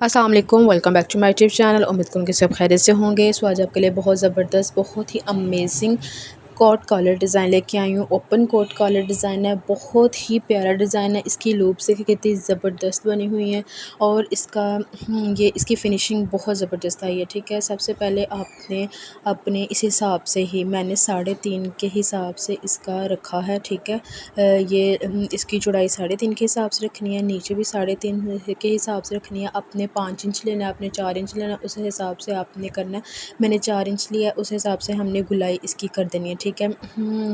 अस्सलाम वालेकुम, welcome back to my YouTube channel. उम्मीद करूँ कि सब खैरियत से होंगे। सो आज आपके लिए बहुत ज़बरदस्त, बहुत ही अमेजिंग कोट कॉलर डिज़ाइन लेके आई हूँ। ओपन कोट कॉलर डिज़ाइन है, बहुत ही प्यारा डिज़ाइन है। इसकी लूप से कितनी ज़बरदस्त बनी हुई है और इसका ये इसकी फ़िनिशिंग बहुत ज़बरदस्त आई है। ठीक है, सबसे पहले आपने अपने इस हिसाब से ही, मैंने 3.5 के हिसाब से इसका रखा है। ठीक है, इसकी चौड़ाई 3.5 के हिसाब से रखनी है, नीचे भी 3.5 के हिसाब से रखनी है। अपने 5 इंच लेना है, अपने 4 इंच लेना है, उस हिसाब से आपने करना है। मैंने 4 इंच लिया, उस हिसाब से हमने गुलाई इसकी कर देनी है। ठीक है,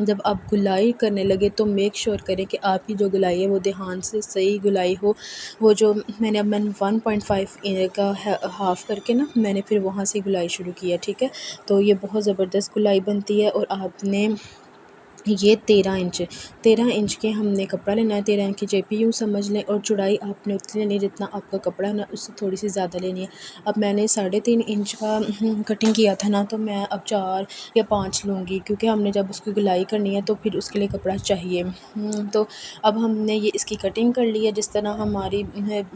जब आप गुलाई करने लगे तो मेक श्योर करें कि आपकी जो गुलाई है वो ध्यान से सही गुलाई हो। वो जो मैंने 1.5 का हाफ़ करके ना, मैंने फिर वहाँ से गुलाई शुरू किया। ठीक है, तो ये बहुत ज़बरदस्त गुलाई बनती है। और आपने ये 13 इंच के हमने कपड़ा लेना है। 13 इंच की जेपी यूँ समझ लें, और चौड़ाई आपने उतनी लेनी है जितना आपका कपड़ा है ना, उससे थोड़ी सी ज़्यादा लेनी है। अब मैंने 3.5 इंच का कटिंग किया था ना, तो मैं अब 4 या 5 लूँगी, क्योंकि हमने जब उसकी गुलाई करनी है तो फिर उसके लिए कपड़ा चाहिए। तो अब हमने ये इसकी कटिंग कर ली है। जिस तरह हमारी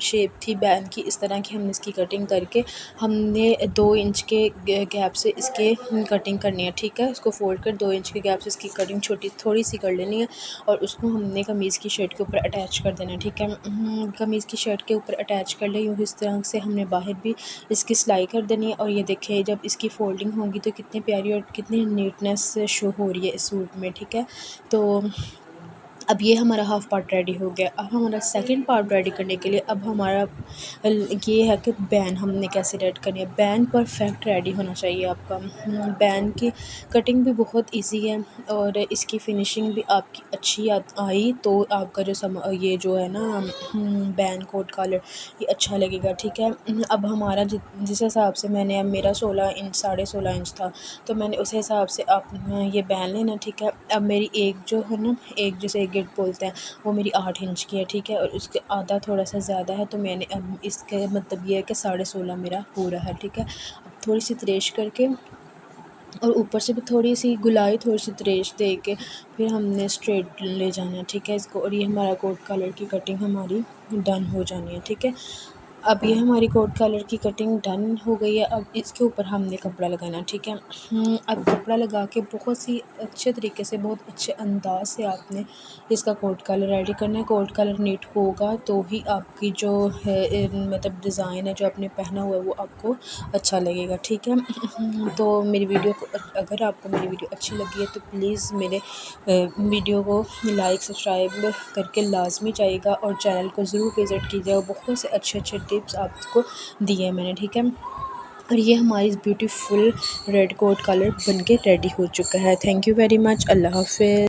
शेप थी बैन की, इस तरह की हमने इसकी कटिंग करके हमने 2 इंच के गैप से इसके कटिंग करनी है। ठीक है, उसको फोल्ड कर 2 इंच के गैप से इसकी कटिंग छोटी थोड़ी सी कर लेनी है, और उसको हमने कमीज़ की शर्ट के ऊपर अटैच कर देना है। ठीक है, कमीज़ की शर्ट के ऊपर अटैच कर ले यूँ, इस तरह से हमने बाहर भी इसकी सिलाई कर देनी है। और ये देखें, जब इसकी फोल्डिंग होगी तो कितनी प्यारी और कितनी नीटनेस शो हो रही है इस सूट में। ठीक है, तो अब ये हमारा हाफ़ पार्ट रेडी हो गया। अब हमारा सेकंड पार्ट रेडी करने के लिए अब हमारा ये है कि बैन हमने कैसे रेडी करनी है। बैन परफेक्ट रेडी होना चाहिए आपका। बैन की कटिंग भी बहुत इजी है, और इसकी फ़िनिशिंग भी आपकी अच्छी आई तो आपका ये जो है ना, बैन कोट कॉलर, ये अच्छा लगेगा। ठीक है, अब हमारा जिस हिसाब से मैंने, अब मेरा 16 इंच 16.5 इंच था, तो मैंने उस हिसाब से आप ये बैन लेना। ठीक है, अब मेरी एक जो है ना, एक जैसे एक गिट बोलते हैं, वो मेरी 8 इंच की है। ठीक है, और उसके आधा थोड़ा सा ज़्यादा है, तो मैंने अब इसका मतलब ये है कि 16.5 मेरा पूरा है। ठीक है, अब थोड़ी सी त्रेश करके और ऊपर से भी थोड़ी सी गुलाई, थोड़ी सी त्रेश दे के फिर हमने स्ट्रेट ले जाना है। ठीक है, इसको, और ये हमारा कोट कलर की कटिंग हमारी डन हो जानी है। ठीक है, अब ये हमारी कोट कलर की कटिंग डन हो गई है। अब इसके ऊपर हमने कपड़ा लगाना। ठीक है, अब कपड़ा लगा के बहुत सी अच्छे तरीके से, बहुत अच्छे अंदाज से आपने इसका कोट कलर रेडी करना है। कोट कलर नीट होगा तो ही आपकी जो है मतलब डिज़ाइन है जो आपने पहना हुआ है वो आपको अच्छा लगेगा। ठीक है, तो मेरी वीडियो को, अगर आपको मेरी वीडियो अच्छी लगी है तो प्लीज़ मेरे वीडियो को लाइक सब्सक्राइब करके लाजमी जाइएगा, और चैनल को ज़रूर विज़िट कीजिएगा। बहुत से अच्छे अच्छे टिप्स आपको दिए हैं मैंने। ठीक है, और ये हमारी ब्यूटीफुल रेड कोट कलर बनके रेडी हो चुका है। Thank you very much. अल्लाह हाफ़िज़।